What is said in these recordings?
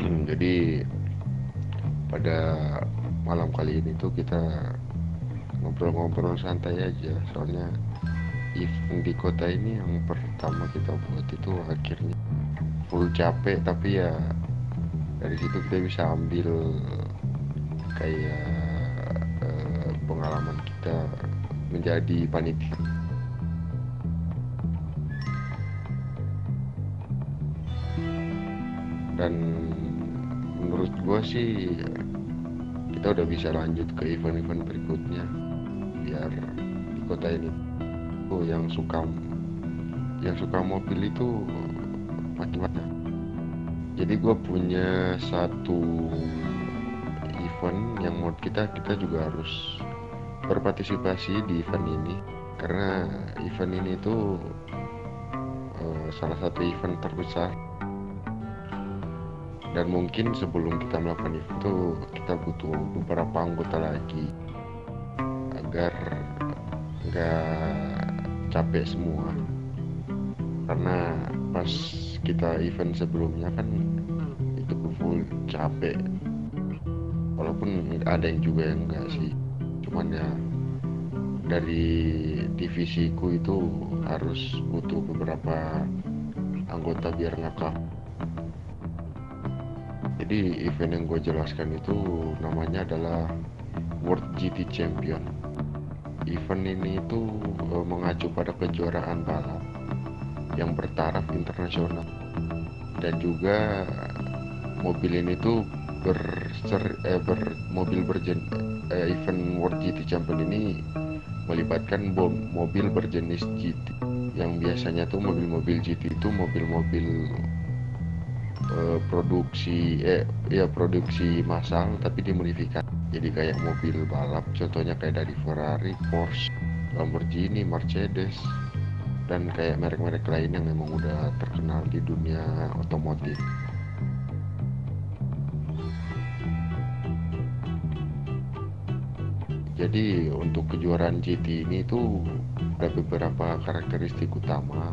Jadi pada malam kali ini tuh kita ngobrol-ngobrol santai aja, soalnya event di kota ini yang pertama kita buat itu akhirnya full capek, tapi ya dari situ kita bisa ambil kayak pengalaman kita menjadi panitia. Dan menurut gue sih kita udah bisa lanjut ke event-event berikutnya, biar di kota ini tuh yang suka mobil itu makin banyak. Jadi gue punya satu event yang menurut kita juga harus berpartisipasi di event ini, karena event ini tuh salah satu event terbesar. Dan mungkin sebelum kita melakukan itu kita butuh beberapa anggota lagi agar nggak capek semua, karena pas kita event sebelumnya kan itu full capek, walaupun ada yang juga yang enggak sih, cuman ya dari divisiku itu harus butuh beberapa anggota biar ngakak. Jadi event yang gue jelaskan itu namanya adalah World GT Champion. Event ini itu mengacu pada kejuaraan balap yang bertaraf internasional, dan juga mobil ini tuh event World GT Champion ini melibatkan mobil berjenis GT, yang biasanya tuh mobil-mobil GT itu mobil-mobil produksi massal tapi dimodifikasi jadi kayak mobil balap, contohnya kayak dari Ferrari, Porsche, Lamborghini, Mercedes, dan kayak merek-merek lain yang memang udah terkenal di dunia otomotif. Jadi untuk kejuaraan GT ini tuh ada beberapa karakteristik utama,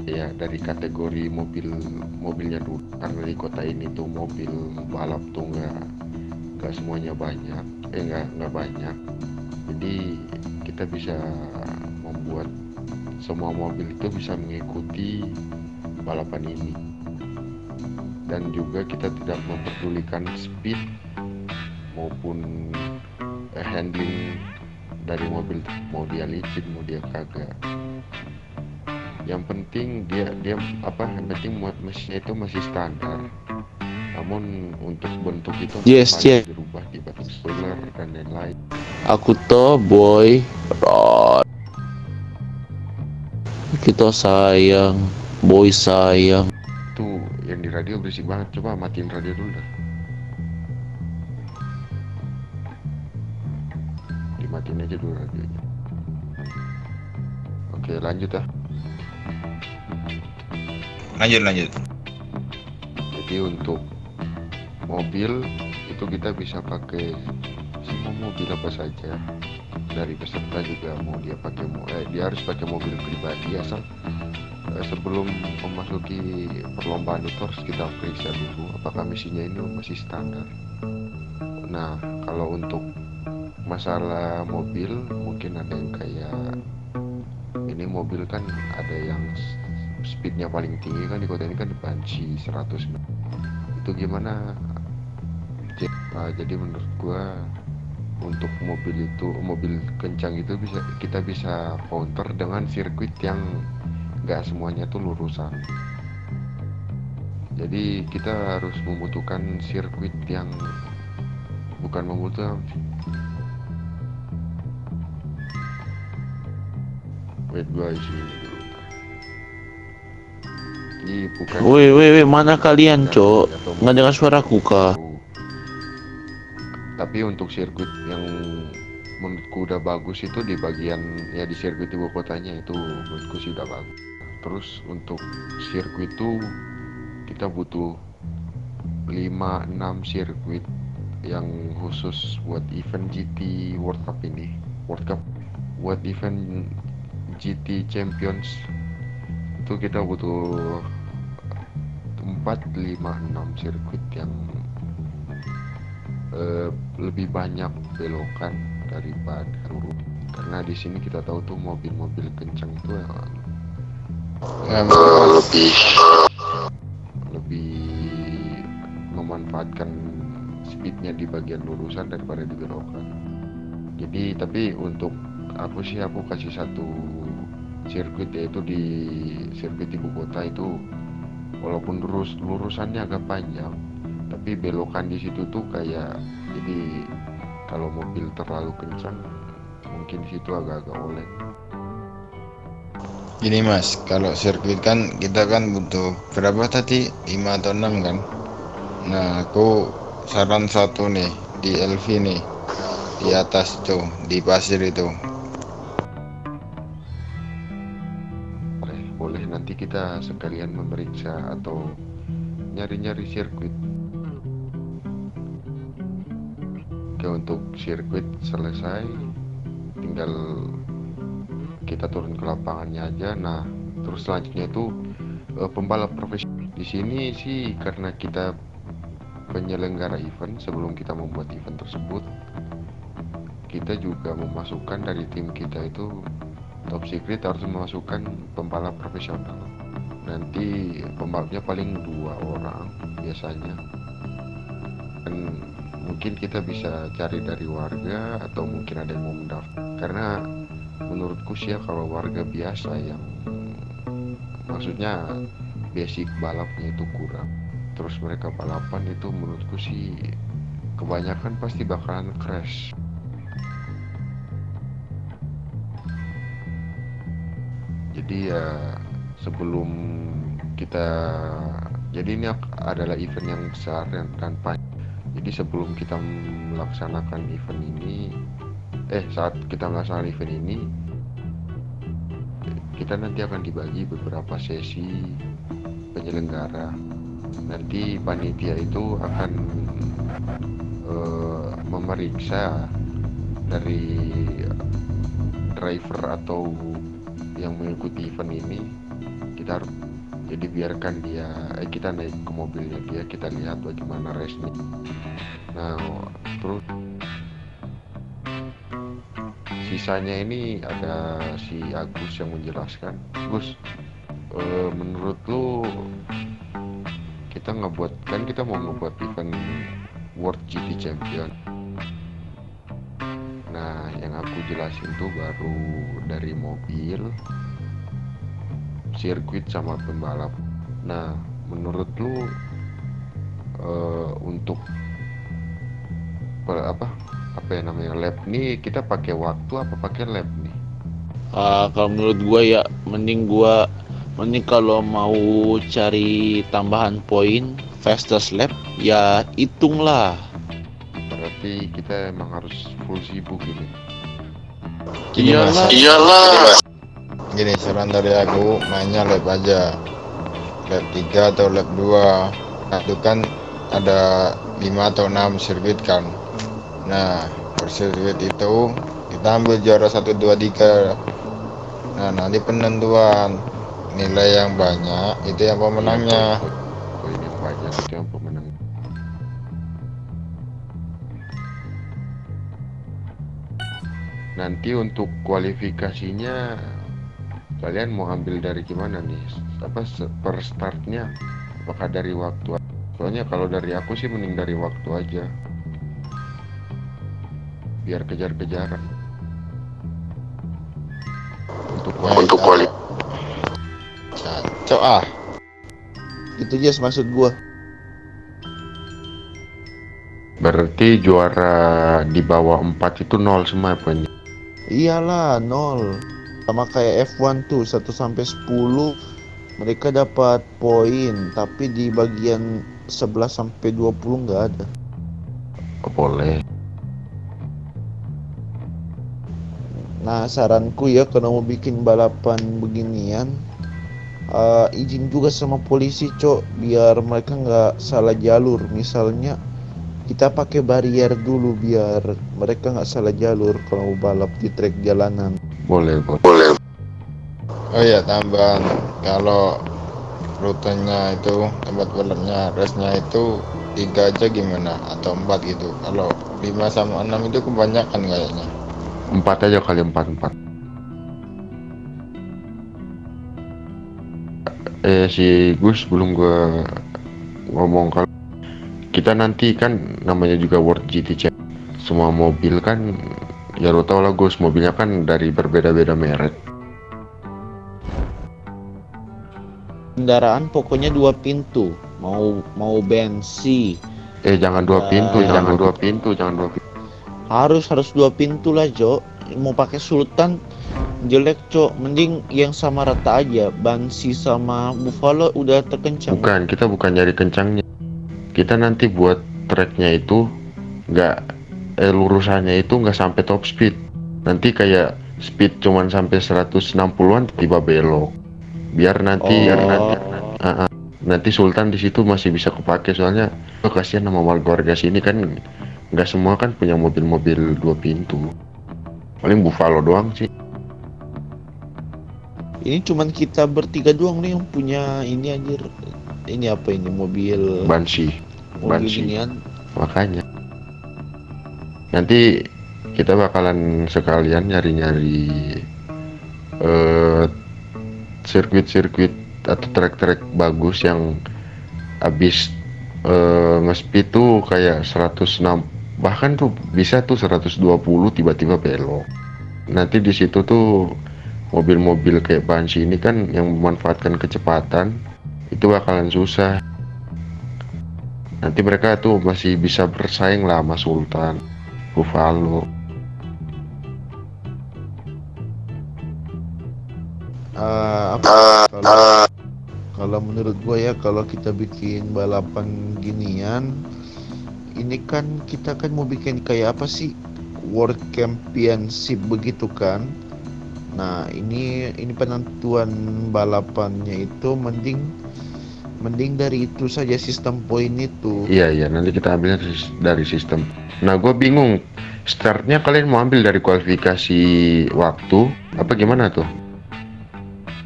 ya dari kategori mobilnya dulu, karena di kota ini tuh mobil balap tuh nggak semuanya banyak, nggak banyak. Jadi kita bisa membuat semua mobil itu bisa mengikuti balapan ini, dan juga kita tidak memperdulikan speed maupun handling dari mobil, mau dia licin mau dia kagak. Yang penting yang penting mesinnya itu masih standar, namun untuk bentuk itu Yes, paling yes. dirubah di bentuk spoiler dan lain-lain. Aku to boy Rod. Kita sayang, boy sayang. Tuh yang di radio berisik banget, coba matiin radio dulu dah, dimatiin aja dulu radionya. Oke, lanjut ah. Lanjut. Jadi untuk mobil itu kita bisa pakai semua mobil apa saja. Dari peserta juga mau dia harus pakai mobil pribadi, asal sebelum memasuki perlombaan itu harus kita periksa dulu apakah mesinnya ini masih standar. Nah, kalau untuk masalah mobil mungkin ada yang kayak ini mobil kan ada yang speednya paling tinggi kan di kota ini kan di Banci 100. Itu gimana? Jadi menurut gua untuk mobil kencang itu kita bisa counter dengan sirkuit yang nggak semuanya tuh lurusan. Jadi kita harus membutuhkan sirkuit yang bukan membutuhkan. Wait, gua isi ini dulu. Jadi bukan Weh, mana kalian, jalan cok? atau Nggak dengar mobil suaraku kah? baru. Tapi untuk sirkuit yang menurutku udah bagus itu di bagian ya di sirkuit ibu kotanya itu menurutku sih udah bagus. Terus untuk sirkuit itu kita butuh 5-6 sirkuit yang khusus buat event GT World Cup ini. World Cup buat event GT Champions itu kita butuh 4, 5, 6 sirkuit yang lebih banyak belokan daripada lurus. Karena di sini kita tahu tuh mobil-mobil kencang itu lebih memanfaatkan speednya di bagian lurusan daripada di belokan. Jadi tapi untuk aku kasih satu sirkuit, yaitu di sirkuit ibu kota itu, walaupun lurusannya agak panjang, tapi belokan di situ tuh kayak, jadi kalau mobil terlalu kencang mungkin di situ agak-agak oleng. Gini mas, kalau sirkuit kan kita kan butuh berapa tadi? 5 atau 6 kan? Nah aku saran satu nih di LV nih, di atas itu, di pasir itu. Boleh nanti kita sekalian memeriksa atau nyari-nyari sirkuit. Oke, untuk sirkuit selesai, tinggal kita turun ke lapangannya aja. Nah, terus selanjutnya itu pembalap profesional. Di sini sih karena kita penyelenggara event, sebelum kita membuat event tersebut, kita juga memasukkan dari tim kita itu, top secret harus memasukkan pembalap profesional. Nanti pembalapnya paling 2 orang biasanya. Dan mungkin kita bisa cari dari warga atau mungkin ada yang mau mendaftar. Karena menurutku sih ya, kalau warga biasa yang maksudnya basic balapnya itu kurang, terus mereka balapan itu, menurutku sih kebanyakan pasti bakalan crash. Jadi ya sebelum kita, jadi ini adalah event yang besar dan panjang. Jadi sebelum kita melaksanakan event ini, saat kita melaksanakan event ini, kita nanti akan dibagi beberapa sesi penyelenggara. Nanti panitia itu akan memeriksa dari driver atau yang mengikuti event ini. Kita harus, jadi biarkan dia, kita naik ke mobilnya dia, kita lihat bagaimana race-nya. Nah, terus sisanya ini ada si Agus yang menjelaskan. Gus, menurut lu kita mau ngebuat event World GT Champion. Nah, yang aku jelasin tuh baru dari mobil, sirkuit sama pembalap. Nah, menurut lu untuk apa ya namanya, lap nih, kita pakai waktu apa pakai lap nih? Kalau menurut gua ya mending kalau mau cari tambahan poin fastest lap ya hitunglah. Berarti kita emang harus full sibuk ini. Iyalah. Gini saran dari aku, mainnya lap aja, lap 3 atau lap 2. Nah, itu kan ada 5 atau 6 sirkuit kan. Nah per sirkuit itu kita ambil juara 1, 2, 3. Nah nanti penentuan nilai yang banyak itu yang pemenangnya. Poin yang banyak itu yang pemenang. Nanti untuk kualifikasinya kalian mau ambil dari gimana nih? Per startnya? Apakah dari waktu? Soalnya kalau dari aku sih mending dari waktu aja, biar kejar-kejaran. Untuk kualifikasi. Cocok Itu aja maksud gua. Berarti juara di bawah 4 itu 0 semua poinnya. Iyalah 0. Sama kayak F1 tuh 1 sampai 10 mereka dapat poin, tapi di bagian 11 sampai 20 nggak ada. Oh, boleh. Nah, saranku ya kalau mau bikin balapan beginian, izin juga sama polisi, Cok, biar mereka nggak salah jalur. Misalnya kita pakai barrier dulu biar mereka nggak salah jalur kalau mau balap di trek jalanan. Boleh. Oh ya, tambahan, kalau rutenya itu tempat balapnya race-nya itu 3 aja gimana atau 4 gitu. Kalau 5 sama 6 itu kebanyakan kayaknya. 4 aja kali, 4 4. Si Gus, belum gue ngomong, kalau kita nanti kan namanya juga World GT Challenge, semua mobil kan ya lo tau lah Gus, mobilnya kan dari berbeda-beda merek. Kendaraan pokoknya 2 pintu, mau bensi. Jangan 2 Ya. pintu, jangan 2 pintu, jangan 2 pintu. Harus 2 pintu lah, Jo. Mau pakai Sultan jelek, Cok. Mending yang sama rata aja. Bansi sama Buffalo udah terkencang. Bukan, kita bukan nyari kencangnya. Kita nanti buat tracknya itu nggak lurusannya itu nggak sampai top speed. Nanti kayak speed cuman sampai 160-an tiba belok. Biar nanti nanti Sultan di situ masih bisa kepake, soalnya kasihan sama warga sini kan nggak semua kan punya mobil-mobil 2 pintu. Paling Buffalo doang sih. Ini cuman kita bertiga doang nih yang punya ini, anjir. Ini apa ini, mobil Bansi. ginian. Makanya nanti kita bakalan sekalian nyari-nyari sirkuit-sirkuit atau trek-trek bagus yang habis nge-speed tuh kayak 106, bahkan tuh bisa tuh 120 tiba-tiba belok. Nanti di situ tuh mobil-mobil kayak Bansi ini kan yang memanfaatkan kecepatan itu bakalan susah. Nanti mereka tuh masih bisa bersaing lah sama Sultan, Buffalo. Kalau menurut gue ya, kalau kita bikin balapan ginian, ini kan kita kan mau bikin kayak apa sih, World Championship begitu kan. Nah, ini penentuan balapannya itu mending dari itu saja, sistem poin itu. Iya, nanti kita ambilnya dari sistem. Nah, gue bingung, startnya kalian mau ambil dari kualifikasi waktu apa gimana tuh?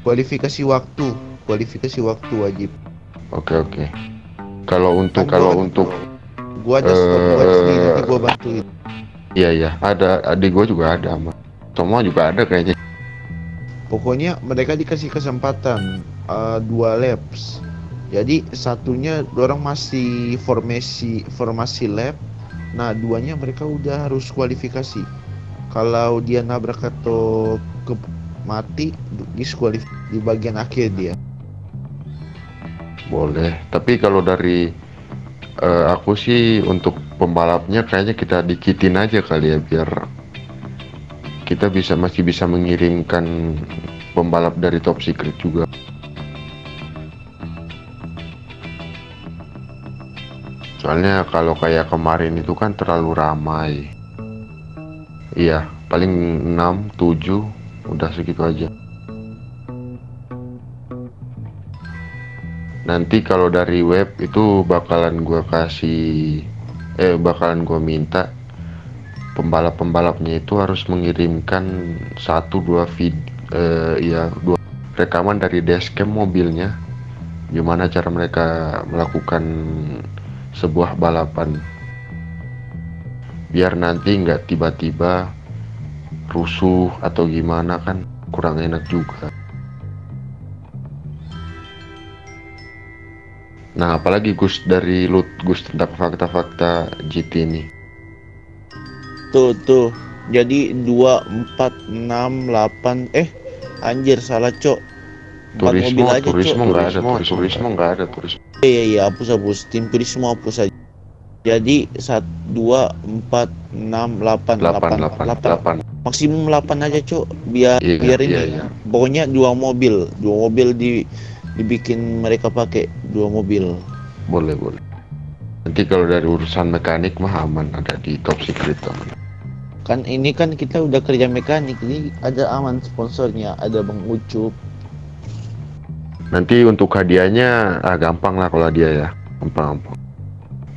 Kualifikasi waktu wajib. Oke. Kalau untuk Gua ada slot buat sendiri, nanti gua bantuin. Iya, ada, adik gue juga ada, semua juga ada kayaknya. Pokoknya mereka dikasih kesempatan 2 laps. Jadi satunya orang masih formasi lap. Nah, 2-nya mereka udah harus kualifikasi. Kalau dia nabrak atau mati, diskualifikasi di bagian akhir dia. Boleh, tapi kalau dari aku sih untuk pembalapnya kayaknya kita dikitin aja kali ya, biar kita masih bisa mengirimkan pembalap dari Top Secret juga. Soalnya kalau kayak kemarin itu kan terlalu ramai. Iya, paling 6, 7 udah segitu aja. Nanti kalau dari web itu bakalan gue minta pembalap-pembalapnya itu harus mengirimkan 1-2 rekaman dari dashcam mobilnya, gimana cara mereka melakukan sebuah balapan, biar nanti nggak tiba-tiba rusuh atau gimana, kan kurang enak juga. Nah, apalagi Gus, dari Gus tentang fakta-fakta GT ini. Tuh. Jadi 2, 4, 6, 8. Anjir, salah, Cok. 4 mobil aja, Cok. Turismo nggak ada. Iya, hapus. Tim turismo hapus aja. Jadi 1, 2, 4, 6, 8. Maksimum 8 aja, Cok. Biar ini. Pokoknya 2 mobil dibikin mereka pakai 2 mobil. Boleh. Nanti kalau dari urusan mekanik mah aman, ada di Top Secret aman. Kan ini kan kita udah kerja mekanik, ini ada aman sponsornya, ada Bang Ucup. Nanti untuk hadiahnya gampang lah kalau dia ya, gampang.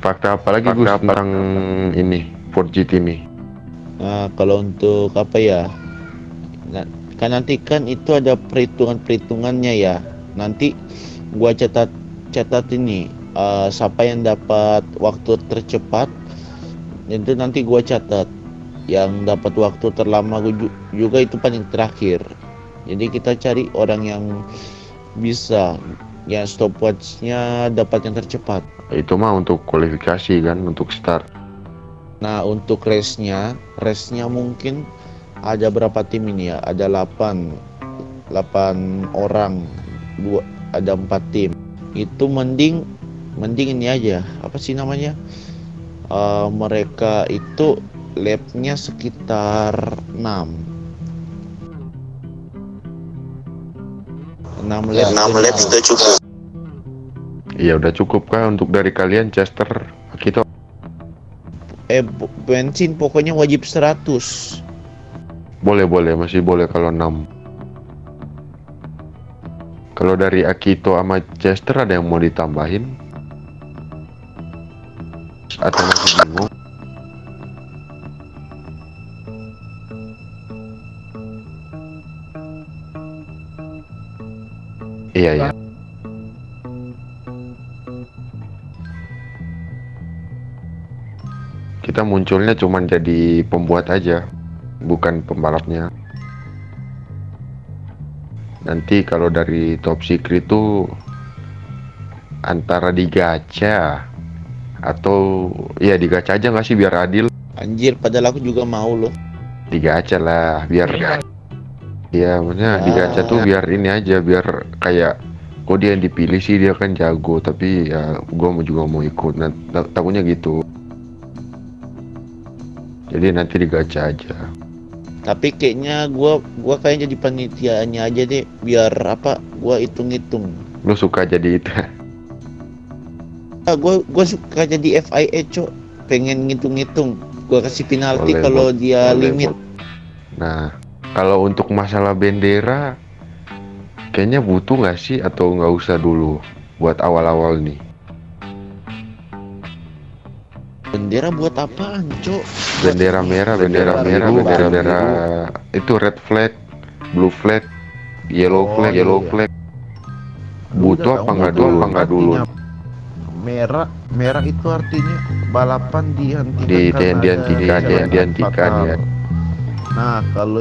Fakta apa lagi Gus tentang ini Ford GT ini? Nah, kalau untuk apa ya? Kan nanti kan itu ada perhitungannya ya. Nanti gua catat ini siapa yang dapat waktu tercepat itu nanti gua catat. Yang dapat waktu terlama juga itu paling terakhir. Jadi kita cari orang yang bisa yang stopwatch-nya dapat yang tercepat. Itu mah untuk kualifikasi kan, untuk start. Nah, untuk race-nya mungkin ada berapa tim ini ya? Ada 8 orang, ada 4 tim. Itu mending ini aja. Apa sih namanya? Mereka itu lap-nya sekitar 6 lap sudah cukup. Iya udah cukup kah untuk dari kalian Chester Akito? Bensin pokoknya wajib 100. Boleh masih boleh kalau 6. Kalau dari Akito sama Chester ada yang mau ditambahin? Atau masih bingung? Iya ya. Kita munculnya cuman jadi pembuat aja, bukan pembalapnya. Nanti kalau dari top secret itu antara digacha atau ya digacha aja nggak sih biar adil? Anjir, padahal aku juga mau loh. Digacha lah biar ya maksudnya digacha tuh biar ini aja, biar kayak kok dia yang dipilih sih, dia kan jago tapi ya gua juga mau ikut. Nah, takutnya gitu. Jadi nanti digacha aja. Tapi kayaknya gua kayaknya jadi panitianya aja deh, biar gua hitung-hitung. Lu suka jadi itu? Gua suka jadi FIA, Cok. Pengen ngitung-ngitung. Gua kasih penalti Boleh, kalau boleh, dia limit. Nah, kalau untuk masalah bendera kayaknya butuh nggak sih atau nggak usah dulu buat awal-awal nih? Bendera buat apaan, Cok? Bendera merah, bendera itu red flag, blue flag, yellow flag. Butuh apa nggak dulu? Merah itu artinya balapan dihentikan Dihentikan ya. Nah, kalau